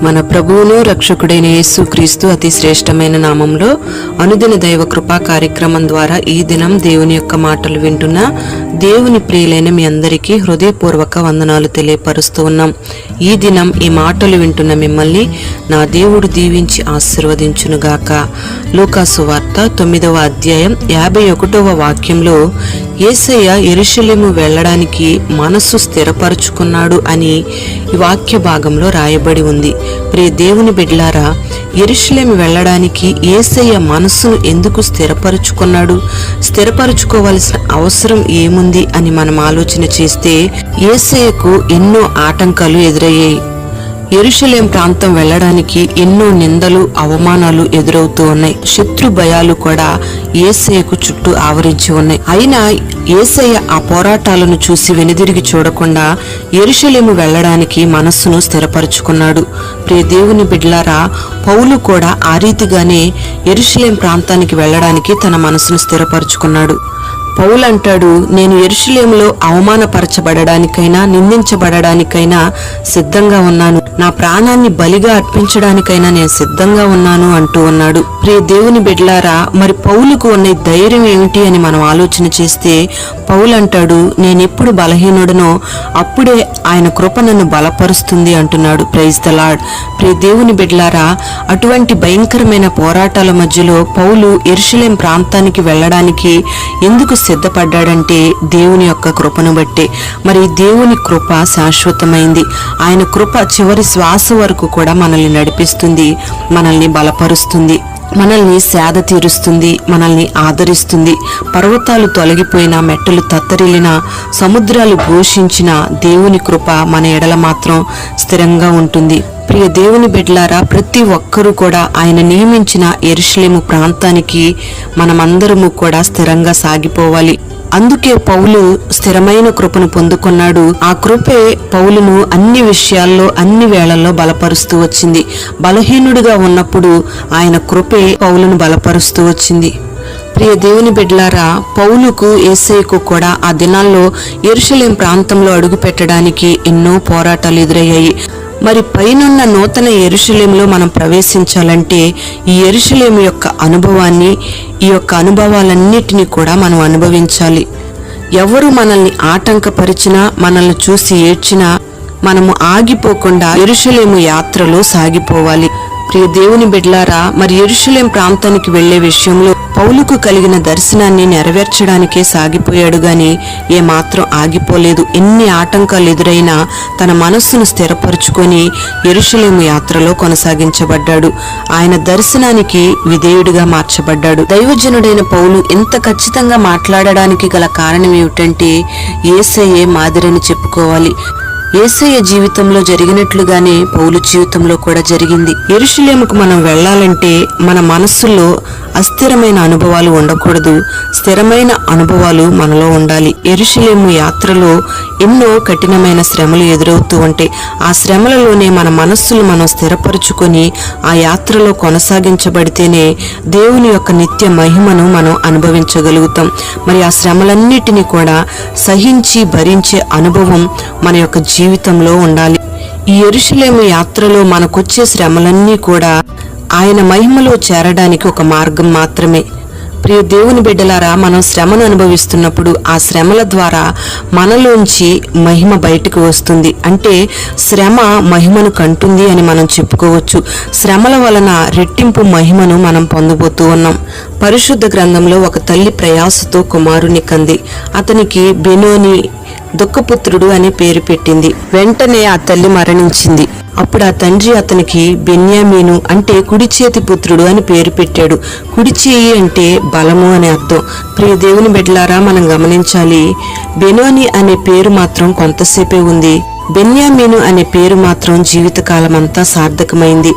మన ప్రభువును రక్షకుడైన యేసుక్రీస్తు అతి శ్రేష్టమైన నామంలో అనుదిన దైవ కృపా కార్యక్రమం ద్వారా ఈ దినం దేవుని యొక్క మాటలు వింటున్న దేవుని ప్రియులైన మీ అందరికీ హృదయపూర్వక వందనాలు తెలియపరుస్తూ ఉన్నాం. ఈ దినం ఈ మాటలు వింటున్న మిమ్మల్ని నా దేవుడు దీవించి ఆశీర్వదించునుగాక. లూకాసు వార్త 9వ అధ్యాయం 51వ వాక్యంలో యేసయ్య యెరూషలేము వెళ్ళడానికి మనస్సు స్థిరపరుచుకున్నాడు అని ఈ వాక్య భాగంలో రాయబడి ఉంది. ప్రియ దేవుని బిడ్డలారా, యెరూషలేము వెళ్ళడానికి యేసయ్య మనస్సును ఎందుకు స్థిరపరుచుకున్నాడు, స్థిరపరుచుకోవాల్సిన అవసరం ఏముంది అని మనం ఆలోచన చేస్తే యేసయ్యకు ఎన్నో ఆటంకాలు ఎదురయ్యాయి. యెరూషలేం ప్రాంతం వెళ్ళడానికి ఎన్నో నిందలు, అవమానాలు ఎదురవుతూ ఉన్నాయి. శత్రు భయాలు కూడా యేసయ్యకు చుట్టూ ఆవరించి ఉన్నాయి. అయినా యేసయ్య ఆ పోరాటాలను చూసి వెనుదిరిగి చూడకుండా యెరూషలేము వెళ్ళడానికి మనస్సును స్థిరపరుచుకున్నాడు. ప్రియ దేవుని బిడ్డలారా, పౌలు కూడా ఆ రీతిగానే యెరూషలేం ప్రాంతానికి వెళ్ళడానికి తన మనస్సును స్థిరపరుచుకున్నాడు. పౌలు అంటాడు, నేను యెరూషలేములో అవమానపరచబడడానికైనా నిందించబడడానికైనా సిద్ధంగా ఉన్నాను, నా ప్రాణాన్ని బలిగా అర్పించడానికైనా నేను సిద్ధంగా ఉన్నాను అంటూ ఉన్నాడు. ప్రియ దేవుని బిడ్డలారా, మరి పౌలుకు ఉన్న ధైర్యం ఏమిటి అని మనం ఆలోచన చేస్తే పౌలు అంటాడు, నేనెప్పుడు బలహీనుడనో అప్పుడే ఆయన కృప నన్ను బలపరుస్తుంది అంటున్నాడు. Praise the lord. ప్రియ దేవుని బిడ్డలారా, అటువంటి భయంకరమైన పోరాటాల మధ్యలో పౌలు యెరూషలేం ప్రాంతానికి వెళ్ళడానికి ఎందుకు సిద్ధపడ్డాడంటే దేవుని యొక్క కృపను బట్టే. మరి దేవుని కృప శాశ్వతమైంది. ఆయన కృప చివరి శ్వాస వరకు కూడా మనల్ని నడిపిస్తుంది, మనల్ని బలపరుస్తుంది, మనల్ని సేద తీరుస్తుంది, మనల్ని ఆదరిస్తుంది. పర్వతాలు తొలగిపోయినా, మెట్టలు తత్తరిల్లినా, సముద్రాలు ఘోషించిన దేవుని కృప మన ఎడల మాత్రం స్థిరంగా ఉంటుంది. ప్రియ దేవుని బిడ్డలారా, ప్రతి ఒక్కరూ కూడా ఆయన నియమించిన యెరూషలేము ప్రాంతానికి మనమందరము కూడా స్థిరంగా సాగిపోవాలి. అందుకే పౌలు స్థిరమైన కృపను పొందుకున్నాడు. ఆ కృపే పౌలును అన్ని విషయాల్లో అన్ని వేళల్లో బలపరుస్తూ వచ్చింది. బలహీనుడిగా ఉన్నప్పుడు ఆయన కృపే పౌలును బలపరుస్తూ వచ్చింది. ప్రియ దేవుని బిడ్డలారా, పౌలుకు యేసయ్యకు కూడా ఆ దినాల్లో యెరూషలేం ప్రాంతంలో అడుగు పెట్టడానికి ఎన్నో పోరాటాలు ఎదురయ్యాయి. మరి పైనున్న నూతన యెరూషలేములో మనం ప్రవేశించాలంటే ఈ యెరూషలేము యొక్క అనుభవాన్ని, ఈ యొక్క అనుభవాలన్నిటినీ కూడా మనం అనుభవించాలి. ఎవరు మనల్ని ఆటంకపరిచినా, మనల్ని చూసి ఏడ్చినా మనము ఆగిపోకుండా యెరూషలేము యాత్రలో సాగిపోవాలి. ప్రియ దేవుని బిడ్డలారా, మరి యెరూషలేం ప్రాంతానికి వెళ్లే విషయంలో పౌలుకు కలిగిన దర్శనాన్ని నెరవేర్చడానికే సాగిపోయాడు గాని ఏమాత్రం ఆగిపోలేదు. ఎన్ని ఆటంకాలు ఎదురైనా తన మనస్సును స్థిరపరుచుకొని యెరూషలేము యాత్రలో కొనసాగించబడ్డాడు. ఆయన దర్శనానికి విధేయుడిగా మార్చబడ్డాడు. దైవజనుడైన పౌలు ఎంత ఖచ్చితంగా మాట్లాడడానికి గల కారణం ఏమిటంటే యేసయ్యే మాదిరిని చెప్పుకోవాలి. యేసయ్య జీవితంలో జరిగినట్లుగానే పౌలు జీవితంలో కూడా జరిగింది. యెరూషలేముకు మనం వెళ్ళాలంటే మన మనస్సులో అస్థిరమైన అనుభవాలు ఉండకూడదు, స్థిరమైన అనుభవాలు మనలో ఉండాలి. యెరూషలేము యాత్రలో ఎన్నో కఠినమైన శ్రమలు ఎదురవుతూ ఉంటాయి. ఆ శ్రమలలోనే మన మనస్సులు మనం స్థిరపరుచుకొని ఆ యాత్రలో కొనసాగించబడితేనే దేవుని యొక్క నిత్య మహిమను మనం అనుభవించగలుగుతాం. మరి ఆ శ్రమలన్నిటినీ కూడా సహించి భరించే అనుభవం మన యొక్క జీవితంలో ఉండాలి. ఈ యెరూషలేము యాత్రలో మనకొచ్చే శ్రమలన్నీ కూడా ఆయన మహిమలో చేరడానికి ఒక మార్గం మాత్రమే. ప్రియ దేవుని బిడ్డలారా, మనం శ్రమను అనుభవిస్తున్నప్పుడు ఆ శ్రమల ద్వారా మనలోంచి మహిమ బయటకు వస్తుంది. అంటే శ్రమ మహిమను కంటుంది అని మనం చెప్పుకోవచ్చు. శ్రమల వలన రెట్టింపు మహిమను మనం పొందబోతూ ఉన్నాం. పరిశుద్ధ గ్రంథంలో ఒక తల్లి ప్రయాసతో కుమారుని కంది. అతనికి బెనోని దుఃఖపుత్రుడు అనే పేరు పెట్టింది. వెంటనే ఆ తల్లి మరణించింది. అప్పుడు ఆ తండ్రి అతనికి బెన్యామీను అంటే కుడి చేతి పుత్రుడు అని పేరు పెట్టాడు. కుడి చేయి అంటే బలము అని అర్థం. ప్రియ దేవుని బిడ్డలారా, మనం గమనించాలి, బెనోని అనే పేరు మాత్రం కొంతసేపే ఉంది, బెన్యామీను అనే పేరు మాత్రం జీవితకాలం అంతా సార్థకమైంది.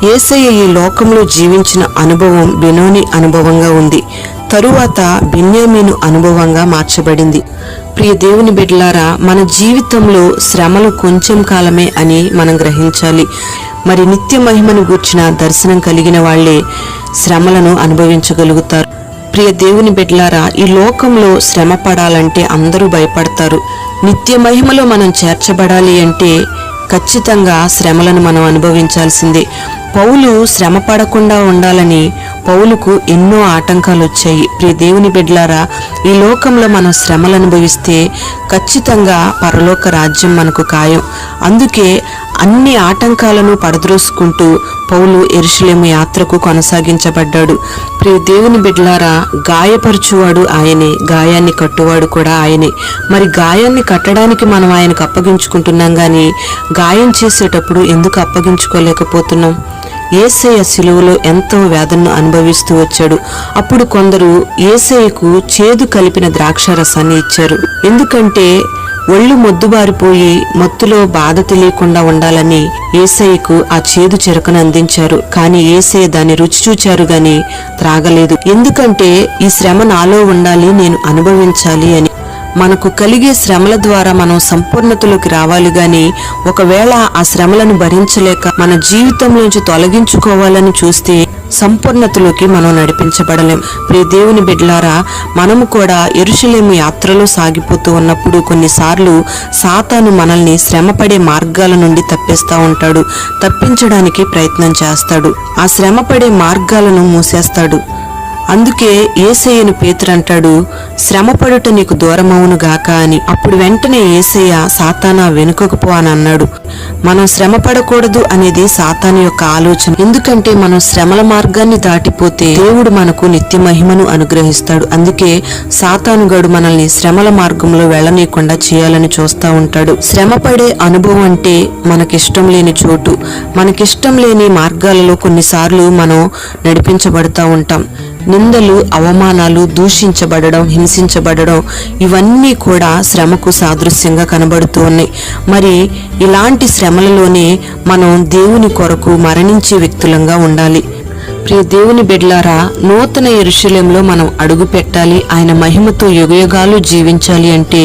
యేసయ్య ఈ లోకంలో జీవించిన అనుభవం బెనోని అనుభవంగా ఉంది. తరువాత బెన్యామీను అనుభవంగా మార్చబడింది. ప్రియ దేవుని బిడ్డలారా, మన జీవితంలో శ్రమలు కొంచెం కాలమే అని మనం గ్రహించాలి. మరి నిత్య మహిమను గూర్చిన దర్శనం కలిగిన వాళ్లే శ్రమలను అనుభవించగలుగుతారు. ప్రియ దేవుని బిడ్డలారా, ఈ లోకంలో శ్రమ పడాలంటే అందరూ భయపడతారు. నిత్య మహిమలో మనం చేర్చబడాలి అంటే ఖచ్చితంగా శ్రమలను మనం అనుభవించాల్సిందే. పౌలు శ్రమ పడకుండా ఉండాలని పౌలుకు ఎన్నో ఆటంకాలు వచ్చాయి. ప్రియ దేవుని బిడ్డలారా, ఈ లోకంలో మనం శ్రమలు అనుభవిస్తే ఖచ్చితంగా పరలోక రాజ్యం మనకు ఖాయం. అందుకే అన్ని ఆటంకాలను పడద్రోసుకుంటూ పౌలు యెరూషలేము యాత్రకు కొనసాగించబడ్డాడు. ప్రియ దేవుని బిడ్డలారా, గాయపరచువాడు ఆయనే, గాయాన్ని కట్టువాడు కూడా ఆయనే. మరి గాయాన్ని కట్టడానికి మనం ఆయనకు అప్పగించుకుంటున్నాం కానీ గాయం చేసేటప్పుడు ఎందుకు అప్పగించుకోలేకపోతున్నాం? యేసయ్య శిలువలో ఎంతో వేదనను అనుభవిస్తూ వచ్చాడు. అప్పుడు కొందరు యేసయ్యకు చేదు కలిపిన ద్రాక్షారసాన్ని ఇచ్చారు. ఎందుకంటే ఒళ్ళు మొద్దుబారిపోయి మత్తులో బాధ తెలియకుండా ఉండాలని యేసయ్యకు ఆ చేదు చెరకును అందించారు. కానీ యేసయ్య దాన్ని రుచి చూచారు గాని త్రాగలేదు. ఎందుకంటే ఈ శ్రమ నాలో ఉండాలి, నేను అనుభవించాలి అని. మనకు కలిగే శ్రమల ద్వారా మనం సంపూర్ణతలోకి రావాలి గాని ఒకవేళ ఆ శ్రమలను భరించలేక మన జీవితంలోంచి తొలగించుకోవాలని చూస్తే సంపూర్ణతలోకి మనం నడిపించబడలేం. ప్రియ దేవుని బిడ్డలారా, మనము కూడా యెరూషలేము యాత్రలో సాగిపోతూ ఉన్నప్పుడు కొన్నిసార్లు సాతాను మనల్ని శ్రమపడే మార్గాల నుండి తప్పిస్తూ ఉంటాడు. తప్పించడానికి ప్రయత్నం చేస్తాడు. ఆ శ్రమపడే మార్గాలను మూసేస్తాడు. అందుకే యేసయ్యను పేతురు అంటాడు, శ్రమపడుట నీకు దూరమవును గాక అని. అప్పుడు వెంటనే యేసయ్య, సాతానా వెనుకకు పో అని అన్నాడు. మనం శ్రమ పడకూడదు అనేది సాతాను యొక్క ఆలోచన. ఎందుకంటే మనం శ్రమల మార్గాన్ని దాటిపోతే దేవుడు మనకు నిత్య మహిమను అనుగ్రహిస్తాడు. అందుకే సాతానుగాడు మనల్ని శ్రమల మార్గంలో వెళ్ళనీయకుండా చేయాలని చూస్తూ ఉంటాడు. శ్రమ పడే అనుభవం అంటే మనకిష్టం లేని చోటు, మనకిష్టం లేని మార్గాలలో కొన్నిసార్లు మనం నడిపించబడుతూ ఉంటాం. నిందలు, అవమానాలు, దూషించబడడం, హింసించబడడం ఇవన్నీ కూడా శ్రమకు సాదృశ్యంగా కనబడుతూ ఉన్నాయి. మరి ఇలాంటి శ్రమలలోనే మనం దేవుని కొరకు మరణించే వ్యక్తులంగా ఉండాలి. ప్రియ దేవుని బిడ్డలారా, నూతన యెరూషలేములో మనం అడుగు పెట్టాలి, ఆయన మహిమతో యుగయుగాలు జీవించాలి అంటే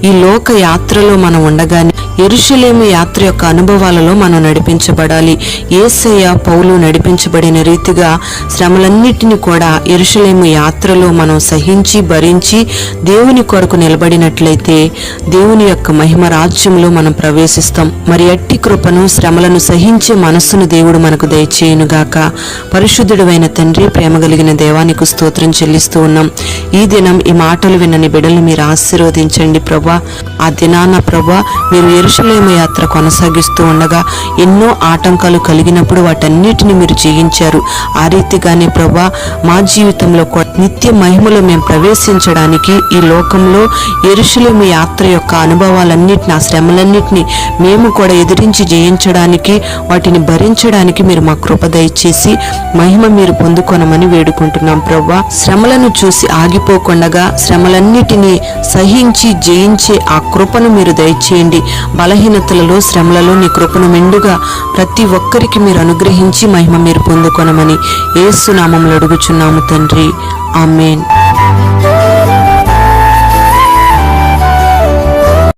ఈ లోక యాత్రలో మనం ఉండగానే యెరూషలేము యాత్ర యొక్క అనుభవాలలో మనం నడిపించబడాలి. యేసయ్య, పౌలు నడిపించబడిన రీతిగా శ్రమలన్నిటిని కూడా యెరూషలేము యాత్రలో మనం సహించి భరించి దేవుని కొరకు నిలబడినట్లయితే దేవుని యొక్క మహిమ రాజ్యంలో మనం ప్రవేశిస్తాం. మరి అట్టి కృపను, శ్రమలను సహించే మనస్సును దేవుడు మనకు దయచేయునుగాక. పరిశుద్ధుడైన తండ్రి, ప్రేమ కలిగిన దేవానికి స్తోత్రం చెల్లిస్తూ ఉన్నాం. ఈ దినం ఈ మాటలు విన్నని బిడ్డలు మీరు ఆశీర్వదించండి ప్రభా. ఆ దినాన ప్రభా మీరు యెరూషలేము యాత్ర కొనసాగిస్తూ ఉండగా ఎన్నో ఆటంకాలు కలిగినప్పుడు వాటన్నిటిని మీరు జయించారు. ఆ రీతిగానే ప్రభా మా జీవితంలో నిత్య మహిమలో మేము ప్రవేశించడానికి ఈ లోకంలో యెరూషలేము యాత్ర యొక్క అనుభవాలన్నిటిని, ఆ శ్రమలన్నిటిని మేము కూడా ఎదిరించి జయించడానికి, వాటిని భరించడానికి మీరు మా కృప దయచేసి మహిమ మీరు పొందుకొనమని వేడుకుంటున్నాం ప్రభా. శ్రమలను చూసి ఆగిపోకుండగా శ్రమలన్నిటినీ సహించి జయించే ఆ కృపను మీరు దయచేయండి. బలహీనతలలో, శ్రమలలో నీ కృపను మెండుగా ప్రతి ఒక్కరికి మీరు అనుగ్రహించి మహిమ మీరు పొందుకొనమని యేసు నామములో అడుగుచున్నాము తండ్రి. ఆమేన్.